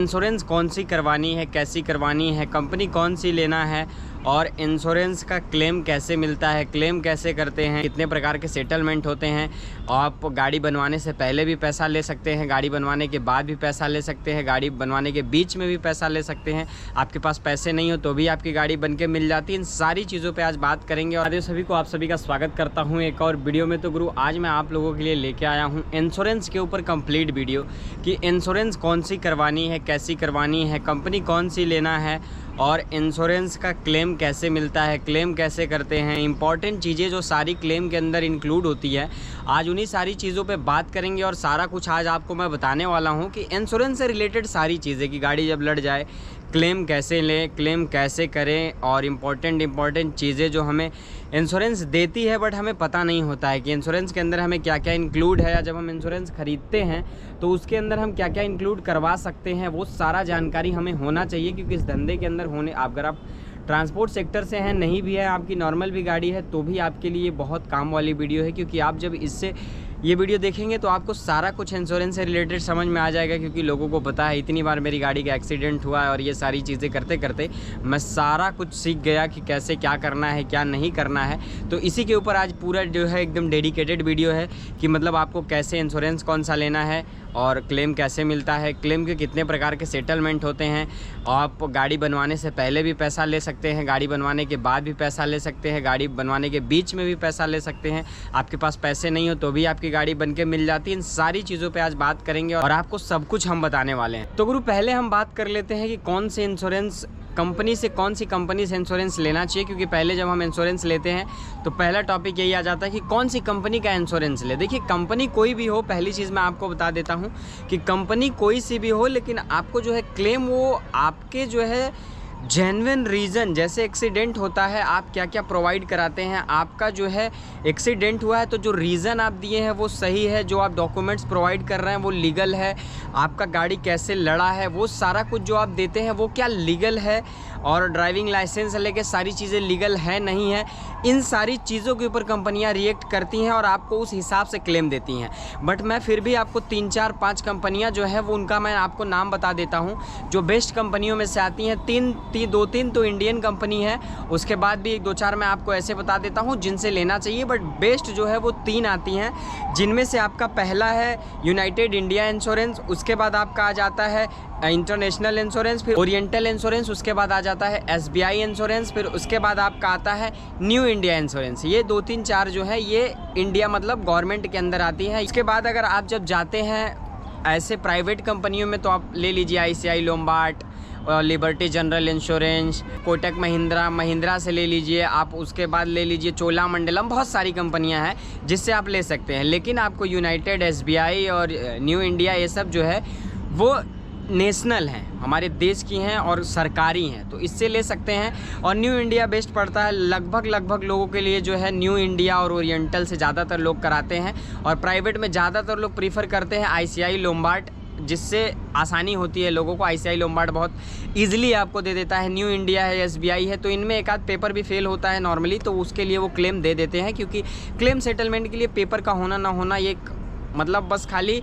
Insurance कौन सी करवानी है, कैसी करवानी है, कंपनी कौन सी लेना है और इंश्योरेंस का क्लेम कैसे मिलता है, क्लेम कैसे करते हैं, कितने प्रकार के सेटलमेंट होते हैं। आप गाड़ी बनवाने से पहले भी पैसा ले सकते हैं, गाड़ी बनवाने के बाद भी पैसा ले सकते हैं, गाड़ी बनवाने के बीच में भी पैसा ले सकते हैं। आपके पास पैसे नहीं हो तो भी आपकी गाड़ी बन के मिल जाती है। इन सारी चीज़ों पर आज बात करेंगे। और सभी को आप सभी का स्वागत करता हूँ एक और वीडियो में। तो गुरु, आज मैं आप लोगों के लिए लेके आया हूँ इंश्योरेंस के ऊपर कंप्लीट वीडियो कि इंश्योरेंस कौन सी करवानी है, कैसी करवानी है, कंपनी कौन सी लेना है और इंश्योरेंस का क्लेम कैसे मिलता है, क्लेम कैसे करते हैं। इंपॉर्टेंट चीज़ें जो सारी क्लेम के अंदर इंक्लूड होती है, आज उन्हीं सारी चीज़ों पे बात करेंगे। और सारा कुछ आज आपको मैं बताने वाला हूँ कि इंश्योरेंस से रिलेटेड सारी चीज़ें कि गाड़ी जब लड़ जाए क्लेम कैसे लें, क्लेम कैसे करें और इम्पॉर्टेंट चीज़ें जो हमें इंश्योरेंस देती है बट हमें पता नहीं होता है कि इंश्योरेंस के अंदर हमें क्या क्या इंक्लूड है, या जब हम इंश्योरेंस ख़रीदते हैं तो उसके अंदर हम क्या क्या इंक्लूड करवा सकते हैं, वो सारा जानकारी हमें होना चाहिए। क्योंकि इस धंधे के अंदर अगर आप ट्रांसपोर्ट सेक्टर से हैं, नहीं भी है, आपकी नॉर्मल भी गाड़ी है, तो भी आपके लिए बहुत काम वाली वीडियो है। क्योंकि आप जब इससे ये वीडियो देखेंगे तो आपको सारा कुछ इंश्योरेंस से रिलेटेड समझ में आ जाएगा। क्योंकि लोगों को पता है, इतनी बार मेरी गाड़ी का एक्सीडेंट हुआ है और ये सारी चीज़ें करते करते मैं सारा कुछ सीख गया कि कैसे क्या करना है, क्या नहीं करना है। तो इसी के ऊपर आज पूरा जो है एकदम डेडिकेटेड वीडियो है कि मतलब आपको कैसे इंश्योरेंस कौन सा लेना है और क्लेम कैसे मिलता है, क्लेम के कितने प्रकार के सेटलमेंट होते हैं। आप गाड़ी बनवाने से पहले भी पैसा ले सकते हैं, गाड़ी बनवाने के बाद भी पैसा ले सकते हैं, गाड़ी बनवाने के बीच में भी पैसा ले सकते हैं। आपके पास पैसे नहीं हो तो भी आपकी गाड़ी बन के मिल जाती है। इन सारी चीज़ों पे आज बात करेंगे और आपको सब कुछ हम बताने वाले हैं। तो गुरु, पहले हम बात कर लेते हैं कि कौन से इंश्योरेंस कंपनी से, कौन सी कंपनी से इंश्योरेंस लेना चाहिए। क्योंकि पहले जब हम इंश्योरेंस लेते हैं तो पहला टॉपिक यही आ जाता है कि कौन सी कंपनी का इंश्योरेंस ले। देखिए, कंपनी कोई भी हो, पहली चीज़ मैं आपको बता देता हूँ कि कंपनी कोई सी भी हो, लेकिन आपको जो है क्लेम वो आपके जो है जेन्युइन रीज़न, जैसे एक्सीडेंट होता है आप क्या क्या प्रोवाइड कराते हैं। आपका जो है एक्सीडेंट हुआ है तो जो रीज़न आप दिए हैं वो सही है, जो आप डॉक्यूमेंट्स प्रोवाइड कर रहे हैं वो लीगल है, आपका गाड़ी कैसे लड़ा है वो सारा कुछ जो आप देते हैं वो क्या लीगल है, और ड्राइविंग लाइसेंस से लेके सारी चीज़ें लीगल है नहीं है। इन सारी चीज़ों के ऊपर कंपनियां रिएक्ट करती हैं और आपको उस हिसाब से क्लेम देती हैं। बट मैं फिर भी आपको 3, 4, 5 कंपनियां जो है वो उनका मैं आपको नाम बता देता हूं जो बेस्ट कंपनियों में से आती हैं। 2-3 तो इंडियन कंपनी है, उसके बाद भी 1-2-4 मैं आपको ऐसे बता देता हूँ जिनसे लेना चाहिए। बट बेस्ट जो है वो 3 आती हैं, जिनमें से आपका पहला है यूनाइटेड इंडिया इंश्योरेंस, उसके बाद आपका आ जाता है इंटरनेशनल इंश्योरेंस, फिर ओरिएंटल इंश्योरेंस, उसके बाद आ जाता है SBI इंश्योरेंस, फिर उसके बाद आपका आता है न्यू इंडिया इंश्योरेंस। ये 2-3-4 जो है ये इंडिया मतलब गवर्नमेंट के अंदर आती है। इसके बाद अगर आप जब जाते हैं ऐसे प्राइवेट कंपनियों में तो आप ले लीजिए ICI Lombard, liberty general insurance, Kotak Mahindra से ले लीजिए आप। उसके बाद ले लीजिए चोलामंडलम, बहुत सारी कंपनियां हैं जिससे आप ले सकते हैं। लेकिन आपको यूनाइटेड, SBI और न्यू इंडिया ये सब जो है वो नेशनल हैं, हमारे देश की हैं और सरकारी हैं, तो इससे ले सकते हैं। और न्यू इंडिया बेस्ट पड़ता है लगभग लोगों के लिए जो है न्यू इंडिया और ओरिएंटल से ज़्यादातर लोग कराते हैं। और प्राइवेट में ज़्यादातर लोग प्रीफर करते हैं ICI लोम्बार्ड, जिससे आसानी होती है लोगों को। ICI लोम्बार्ड बहुत ईजिली आपको दे देता है। न्यू इंडिया है, SBI है, तो इनमें एक आध पेपर भी फेल होता है नॉर्मली, तो उसके लिए वो क्लेम दे देते हैं। क्योंकि क्लेम सेटलमेंट के लिए पेपर का होना ना होना ये मतलब बस खाली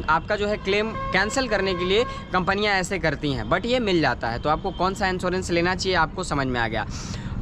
आपका जो है क्लेम कैंसिल करने के लिए कंपनियां ऐसे करती हैं, बट ये मिल जाता है। तो आपको कौन सा इंश्योरेंस लेना चाहिए आपको समझ में आ गया।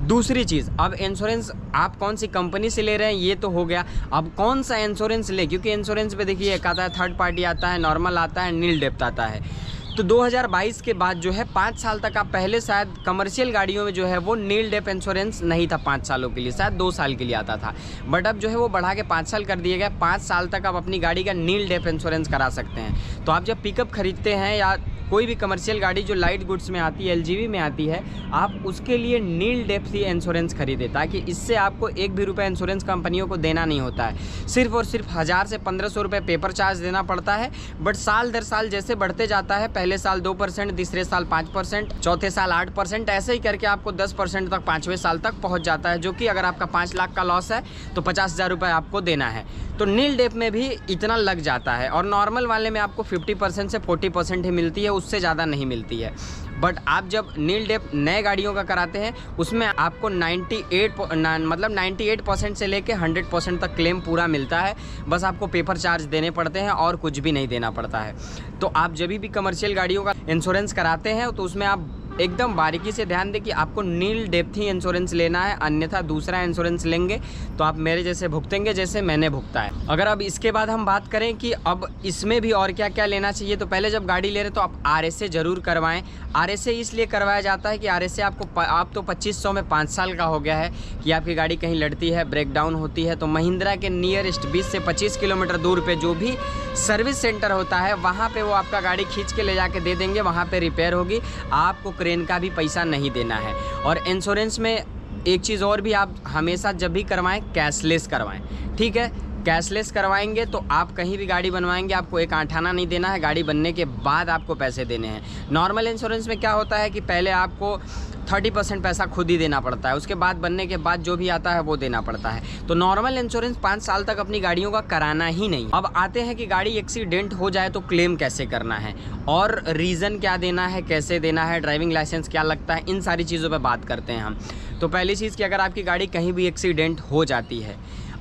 दूसरी चीज़, अब इंश्योरेंस आप कौन सी कंपनी से ले रहे हैं ये तो हो गया। अब कौन सा इंश्योरेंस ले, क्योंकि इंश्योरेंस पे देखिए एक आता है थर्ड पार्टी आता है, नॉर्मल आता है, नील डेप्थ आता है। तो 2022 के बाद जो है 5 साल तक आप पहले शायद कमर्शियल गाड़ियों में जो है वो नील डेप इंश्योरेंस नहीं था 5 सालों के लिए, शायद 2 साल के लिए आता था। बट अब जो है वो बढ़ा के 5 साल कर दिए गए। 5 साल तक आप अपनी गाड़ी का नील डेप इंश्योरेंस करा सकते हैं। तो आप जब पिकअप खरीदते हैं या कोई भी कमर्शियल गाड़ी जो लाइट गुड्स में आती है, LGV में आती है, आप उसके लिए नील डेप्थ ही इंश्योरेंस खरीदें, ताकि इससे आपको एक भी रुपये इंश्योरेंस कंपनियों को देना नहीं होता है। सिर्फ और सिर्फ 1000 से 1500 रुपये पेपर चार्ज देना पड़ता है। बट साल दर साल जैसे बढ़ते जाता है, पहले साल 2%, तीसरे साल 5%, चौथे साल 8%, ऐसे ही करके आपको 10% तक 5वें साल तक पहुँच जाता है। जो कि अगर आपका 5 लाख का लॉस है तो 50,000 रुपये आपको देना है। तो नील डेप में भी इतना लग जाता है, और नॉर्मल वाले में आपको 50% से 40% ही मिलती है, उससे ज़्यादा नहीं मिलती है। बट आप जब नील डेप नए गाड़ियों का कराते हैं उसमें आपको 98% से लेके 100% तक क्लेम पूरा मिलता है। बस आपको पेपर चार्ज देने पड़ते हैं और कुछ भी नहीं देना पड़ता है। तो आप जब भी कमर्शियल गाड़ियों का इंश्योरेंस कराते हैं तो उसमें आप एकदम बारीकी से ध्यान दें कि आपको नील डेप्थ ही इंश्योरेंस लेना है, अन्यथा दूसरा इंश्योरेंस लेंगे तो आप मेरे जैसे भुगतेंगे जैसे मैंने भुगता है। अगर अब इसके बाद हम बात करें कि अब इसमें भी और क्या क्या लेना चाहिए, तो पहले जब गाड़ी ले रहे तो आप RSA ज़रूर करवाएं। RSA इसलिए करवाया जाता है कि RSA आप तो 2500 में 5 साल का हो गया है कि आपकी गाड़ी कहीं लड़ती है, ब्रेकडाउन होती है, तो महिंद्रा के नियरेस्ट 20 से 25 किलोमीटर दूर पे जो भी सर्विस सेंटर होता है वहाँ पे वो आपका गाड़ी खींच के ले जाके दे देंगे, वहाँ पे रिपेयर होगी, आपको क्रेन का भी पैसा नहीं देना है। और इंश्योरेंस में एक चीज़ और भी, आप हमेशा जब भी करवाएं कैशलेस करवाएं, ठीक है। कैशलेस करवाएंगे तो आप कहीं भी गाड़ी बनवाएंगे आपको एक आठाना नहीं देना है, गाड़ी बनने के बाद आपको पैसे देने हैं। नॉर्मल इंश्योरेंस में क्या होता है कि पहले आपको 30% पैसा खुद ही देना पड़ता है, उसके बाद बनने के बाद जो भी आता है वो देना पड़ता है। तो नॉर्मल इंश्योरेंस 5 साल तक अपनी गाड़ियों का कराना ही नहीं। अब आते हैं कि गाड़ी एक्सीडेंट हो जाए तो क्लेम कैसे करना है और रीज़न क्या देना है, कैसे देना है, ड्राइविंग लाइसेंस क्या लगता है, इन सारी चीज़ों पर बात करते हैं हम। तो पहली चीज़ कि अगर आपकी गाड़ी कहीं भी एक्सीडेंट हो जाती है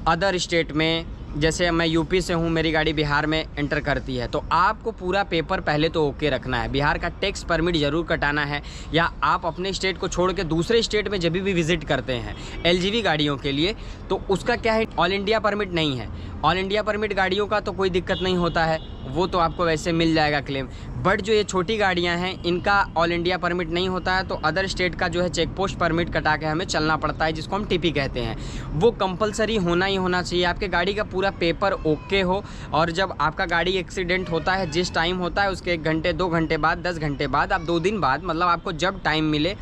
अदर स्टेट में, जैसे मैं यूपी से हूँ, मेरी गाड़ी बिहार में एंटर करती है, तो आपको पूरा पेपर पहले तो ओके रखना है। बिहार का टैक्स परमिट ज़रूर कटाना है, या आप अपने स्टेट को छोड़ के दूसरे स्टेट में जब भी विज़िट करते हैं LGV गाड़ियों के लिए, तो उसका क्या है, ऑल इंडिया परमिट नहीं है। ऑल इंडिया परमिट गाड़ियों का तो कोई दिक्कत नहीं होता है, वो तो आपको वैसे मिल जाएगा क्लेम। बट जो ये छोटी गाड़ियां हैं इनका ऑल इंडिया परमिट नहीं होता है, तो अदर स्टेट का जो है चेक पोस्ट परमिट कटा के हमें चलना पड़ता है, जिसको हम TP कहते हैं। वो कंपलसरी होना ही होना चाहिए। आपके गाड़ी का पूरा पेपर ओके हो, और जब आपका गाड़ी एक्सीडेंट होता है जिस टाइम होता है उसके 1 घंटे 2 घंटे बाद, 10 घंटे बाद, आप 2 दिन बाद, मतलब आपको जब टाइम मिले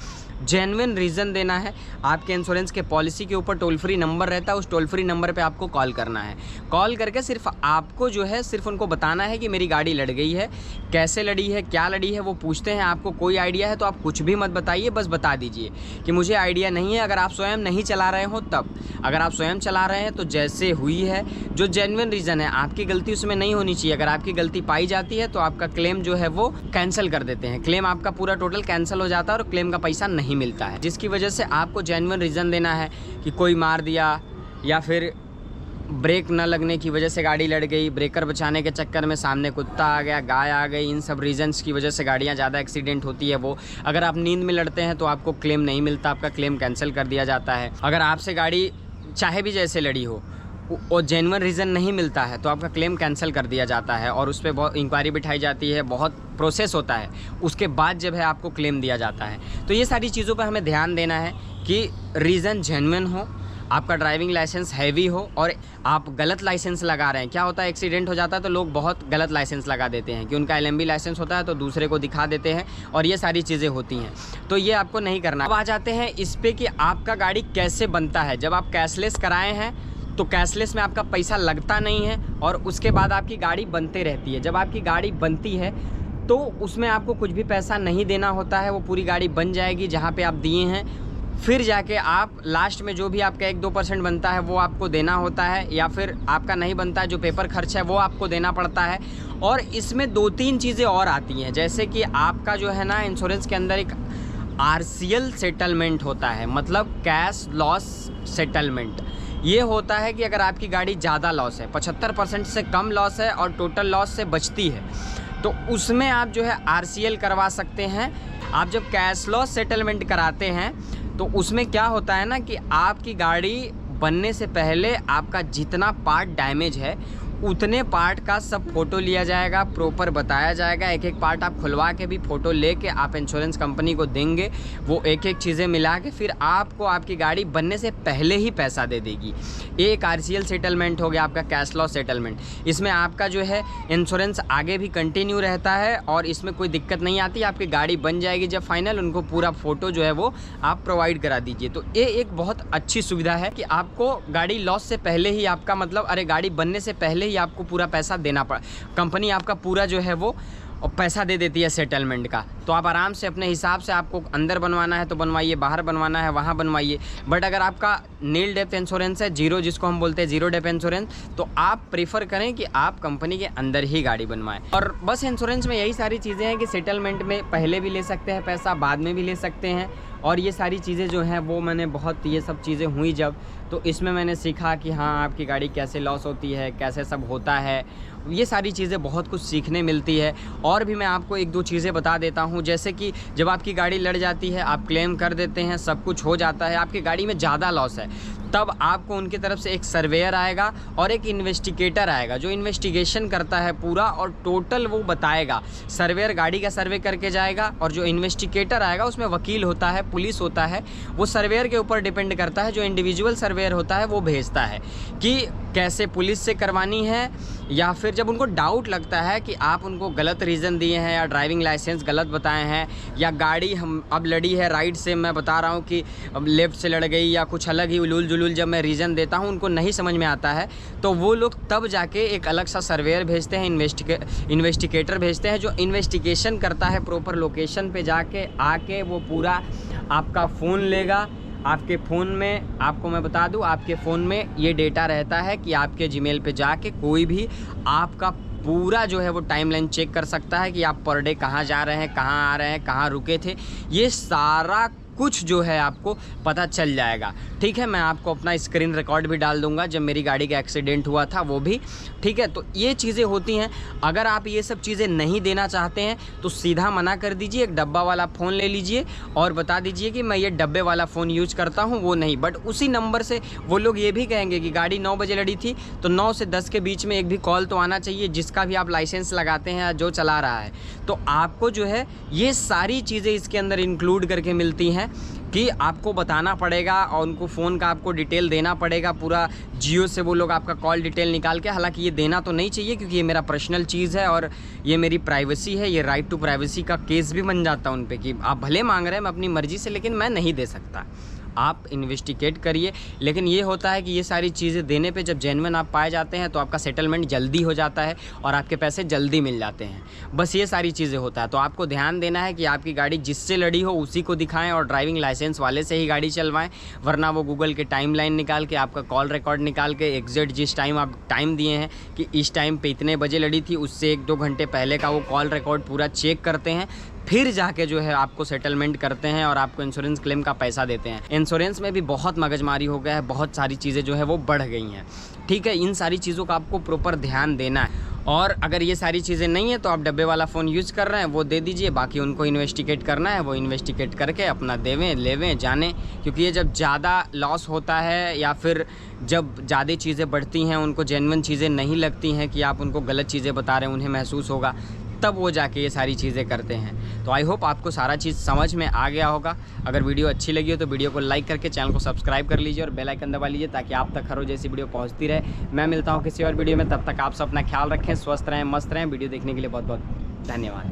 जेन्युइन रीज़न देना है। आपके इंश्योरेंस के पॉलिसी के ऊपर टोल फ्री नंबर रहता है, उस टोल फ्री नंबर पे आपको कॉल करना है। कॉल करके सिर्फ आपको जो है सिर्फ उनको बताना है कि मेरी गाड़ी लड़ गई है, कैसे लड़ी है, क्या लड़ी है, वो पूछते हैं आपको कोई आइडिया है तो आप कुछ भी मत बताइए, बस बता दीजिए कि मुझे आइडिया नहीं है। अगर आप स्वयं नहीं चला रहे हो तब, अगर आप स्वयं चला रहे हैं तो जैसे हुई है, जो जेन्युइन रीज़न है, आपकी गलती उसमें नहीं होनी चाहिए। अगर आपकी गलती पाई जाती है तो आपका क्लेम जो है वो कैंसिल कर देते हैं, क्लेम आपका पूरा टोटल कैंसिल हो जाता है और क्लेम का पैसा नहीं मिलता है। जिसकी वजह से आपको जेन्युइन रीज़न देना है कि कोई मार दिया, या फिर ब्रेक न लगने की वजह से गाड़ी लड़ गई, ब्रेकर बचाने के चक्कर में सामने कुत्ता आ गया, गाय आ गई, इन सब रीजंस की वजह से गाड़ियां ज़्यादा एक्सीडेंट होती है। वो अगर आप नींद में लड़ते हैं तो आपको क्लेम नहीं मिलता, आपका क्लेम कैंसिल कर दिया जाता है। अगर आपसे गाड़ी चाहे भी जैसे लड़ी हो और जेन्युइन रीज़न नहीं मिलता है तो आपका क्लेम कैंसिल कर दिया जाता है, और उस पर बहुत इंक्वायरी बिठाई जाती है, बहुत प्रोसेस होता है, उसके बाद जब है आपको क्लेम दिया जाता है। तो ये सारी चीज़ों पर हमें ध्यान देना है कि रीज़न जेन्युइन हो, आपका ड्राइविंग लाइसेंस हैवी हो, और आप गलत लाइसेंस लगा रहे हैं। क्या होता है, एक्सीडेंट हो जाता है तो लोग बहुत गलत लाइसेंस लगा देते हैं कि उनका LMB लाइसेंस होता है तो दूसरे को दिखा देते हैं, और ये सारी चीज़ें होती हैं, तो ये आपको नहीं करना। अब आ जाते हैं इस पे कि आपका गाड़ी कैसे बनता है। जब आप कैशलेस कराए हैं तो कैशलेस में आपका पैसा लगता नहीं है, और उसके बाद आपकी गाड़ी बनते रहती है। जब आपकी गाड़ी बनती है तो उसमें आपको कुछ भी पैसा नहीं देना होता है, वो पूरी गाड़ी बन जाएगी जहाँ पे आप दिए हैं, फिर जाके आप लास्ट में जो भी आपका 1-2% बनता है वो आपको देना होता है, या फिर आपका नहीं बनता है, जो पेपर खर्च है वो आपको देना पड़ता है। और इसमें 2-3 चीज़ें और आती हैं, जैसे कि आपका जो है ना इंश्योरेंस के अंदर एक RCL सेटलमेंट होता है, मतलब कैश लॉस सेटलमेंट। ये होता है कि अगर आपकी गाड़ी ज़्यादा लॉस है, 75% से कम लॉस है और टोटल लॉस से बचती है, तो उसमें आप जो है RCL करवा सकते हैं। आप जब कैश लॉस सेटलमेंट कराते हैं तो उसमें क्या होता है ना कि आपकी गाड़ी बनने से पहले आपका जितना पार्ट डैमेज है उतने पार्ट का सब फ़ोटो लिया जाएगा, प्रॉपर बताया जाएगा। एक एक पार्ट आप खुलवा के भी फ़ोटो लेके आप इंश्योरेंस कंपनी को देंगे, वो एक एक चीज़ें मिला के फिर आपको आपकी गाड़ी बनने से पहले ही पैसा दे देगी। एक RCL सेटलमेंट हो गया आपका कैश लॉस सेटलमेंट। इसमें आपका जो है इंश्योरेंस आगे भी कंटिन्यू रहता है और इसमें कोई दिक्कत नहीं आती। आपकी गाड़ी बन जाएगी जब फाइनल, उनको पूरा फ़ोटो जो है वो आप प्रोवाइड करा दीजिए। तो ये एक बहुत अच्छी सुविधा है कि आपको गाड़ी लॉस से पहले ही आपका मतलब गाड़ी बनने से पहले ही आपको पूरा पैसा देना पड़ा, कंपनी आपका पूरा जो है वो और पैसा दे देती है सेटलमेंट का। तो आप आराम से अपने हिसाब से, आपको अंदर बनवाना है तो बनवाइए, बाहर बनवाना है वहाँ बनवाइए। बट अगर आपका नील डेप्थ इंश्योरेंस है, जीरो जिसको हम बोलते हैं जीरो डेप्थ इंश्योरेंस, तो आप प्रीफर करें कि आप कंपनी के अंदर ही गाड़ी बनवाएं। और बस इंश्योरेंस में यही सारी चीज़ें हैं कि सेटलमेंट में पहले भी ले सकते हैं पैसा, बाद में भी ले सकते हैं। और ये सारी चीज़ें जो हैं वो मैंने बहुत, ये सब चीज़ें हुई जब, तो इसमें मैंने सीखा कि हाँ आपकी गाड़ी कैसे लॉस होती है, कैसे सब होता है, ये सारी चीज़ें बहुत कुछ सीखने मिलती है। और भी मैं आपको एक दो चीज़ें बता देता हूँ, जैसे कि जब आपकी गाड़ी लड़ जाती है, आप क्लेम कर देते हैं, सब कुछ हो जाता है, आपकी गाड़ी में ज़्यादा लॉस है, तब आपको उनकी तरफ से एक सर्वेयर आएगा और एक इन्वेस्टिगेटर आएगा जो इन्वेस्टिगेशन करता है पूरा और टोटल वो बताएगा। सर्वेयर गाड़ी का सर्वे करके जाएगा और जो इन्वेस्टिगेटर आएगा उसमें वकील होता है, पुलिस होता है, वो सर्वेयर के ऊपर डिपेंड करता है। जो इंडिविजुअल सर्वेयर होता है वो भेजता है कि कैसे पुलिस से करवानी है, या फिर जब उनको डाउट लगता है कि आप उनको गलत रीज़न दिए हैं या ड्राइविंग लाइसेंस गलत बताए हैं, या गाड़ी हम अब लड़ी है राइट से, मैं बता रहा हूँ कि अब लेफ़्ट से लड़ गई, या कुछ अलग ही उलूल जुलूल जब मैं रीज़न देता हूँ उनको नहीं समझ में आता है, तो वो लोग तब जाके एक अलग सा सर्वेयर भेजते हैं, इन्वेस्टिगेटर भेजते हैं जो इन्वेस्टिगेशन करता है प्रॉपर लोकेशन पे जाके आके वो पूरा आपका फ़ोन लेगा। आपके फ़ोन में, आपको मैं बता दूं, आपके फ़ोन में ये डेटा रहता है कि आपके जीमेल पे जाके कोई भी आपका पूरा जो है वो टाइमलाइन चेक कर सकता है कि आप पर डे कहाँ जा रहे हैं, कहाँ आ रहे हैं, कहाँ रुके थे, ये सारा कुछ जो है आपको पता चल जाएगा। ठीक है, मैं आपको अपना स्क्रीन रिकॉर्ड भी डाल दूंगा जब मेरी गाड़ी का एक्सीडेंट हुआ था वो भी। ठीक है, तो ये चीज़ें होती हैं। अगर आप ये सब चीज़ें नहीं देना चाहते हैं तो सीधा मना कर दीजिए, एक डब्बा वाला फ़ोन ले लीजिए और बता दीजिए कि मैं ये डब्बे वाला फ़ोन यूज करता हूँ, वो नहीं। बट उसी नंबर से वो लोग ये भी कहेंगे कि गाड़ी 9 बजे लड़ी थी तो 9 से 10 के बीच में एक भी कॉल तो आना चाहिए जिसका भी आप लाइसेंस लगाते हैं या जो चला रहा है। तो आपको जो है ये सारी चीज़ें इसके अंदर इंक्लूड करके मिलती हैं कि आपको बताना पड़ेगा और उनको फ़ोन का आपको डिटेल देना पड़ेगा पूरा। जियो से वो लोग आपका कॉल डिटेल निकाल के, हालांकि ये देना तो नहीं चाहिए क्योंकि ये मेरा पर्सनल चीज़ है और ये मेरी प्राइवेसी है, ये राइट टू प्राइवेसी का केस भी बन जाता है उन पे कि आप भले मांग रहे हैं मैं अपनी मर्ज़ी से, लेकिन मैं नहीं दे सकता। आप इन्वेस्टिगेट करिए। लेकिन ये होता है कि ये सारी चीज़ें देने पे जब जेन्युइन आप पाए जाते हैं तो आपका सेटलमेंट जल्दी हो जाता है और आपके पैसे जल्दी मिल जाते हैं। बस ये सारी चीज़ें होता है। तो आपको ध्यान देना है कि आपकी गाड़ी जिससे लड़ी हो उसी को दिखाएं और ड्राइविंग लाइसेंस वाले से ही गाड़ी चलवाएं, वरना वो गूगल के टाइम लाइन निकाल के, आपका कॉल रिकॉर्ड निकाल के, एग्जैक्ट जिस टाइम आप टाइम दिए हैं कि इस टाइम पे इतने बजे लड़ी थी, उससे 1-2 घंटे पहले का वो कॉल रिकॉर्ड पूरा चेक करते हैं, फिर जाके जो है आपको सेटलमेंट करते हैं और आपको इंश्योरेंस क्लेम का पैसा देते हैं। इंश्योरेंस में भी बहुत मगजमारी हो गया है, बहुत सारी चीज़ें जो है वो बढ़ गई हैं। ठीक है, इन सारी चीज़ों का आपको प्रॉपर ध्यान देना है। और अगर ये सारी चीज़ें नहीं है तो आप डब्बे वाला फ़ोन यूज़ कर रहे हैं वो दे दीजिए, बाकी उनको इन्वेस्टिगेट करना है वो इन्वेस्टिगेट करके अपना देवें, लेवें, जाने। क्योंकि ये जब ज़्यादा लॉस होता है या फिर जब ज़्यादा चीज़ें बढ़ती हैं, उनको जेन्युइन चीज़ें नहीं लगती हैं कि आप उनको गलत चीज़ें बता रहे हैं, उन्हें महसूस होगा, तब वो जाके ये सारी चीज़ें करते हैं। तो आई होप आपको सारा चीज़ समझ में आ गया होगा। अगर वीडियो अच्छी लगी हो तो वीडियो को लाइक करके चैनल को सब्सक्राइब कर लीजिए और बेल आइकन दबा लीजिए ताकि आप तक हर रोज जैसी वीडियो पहुंचती रहे। मैं मिलता हूं किसी और वीडियो में, तब तक आप सब अपना ख्याल रखें, स्वस्थ रहें, मस्त रहें। वीडियो देखने के लिए बहुत बहुत धन्यवाद।